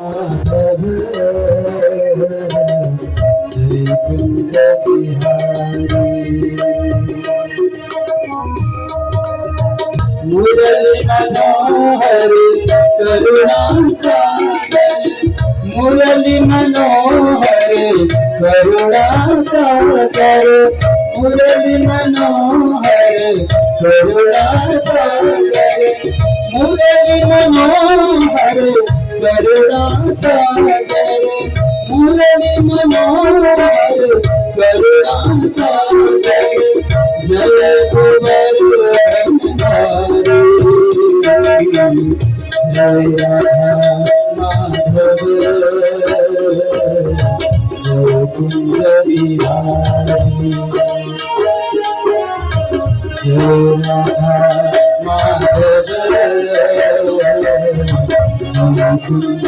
माधव जय कुंज बिहारी मुरली मनोहर करुणा सागर मुरली मनोहर करुणा सागर मुरली मनोहर करुणा सागर मुरली मनोहर करुणा सागर मुरली मनोहर करुणा सागर जय गोवर्धन धारी जय माधव जय कुंज बिहारी जय माधव जय कुंज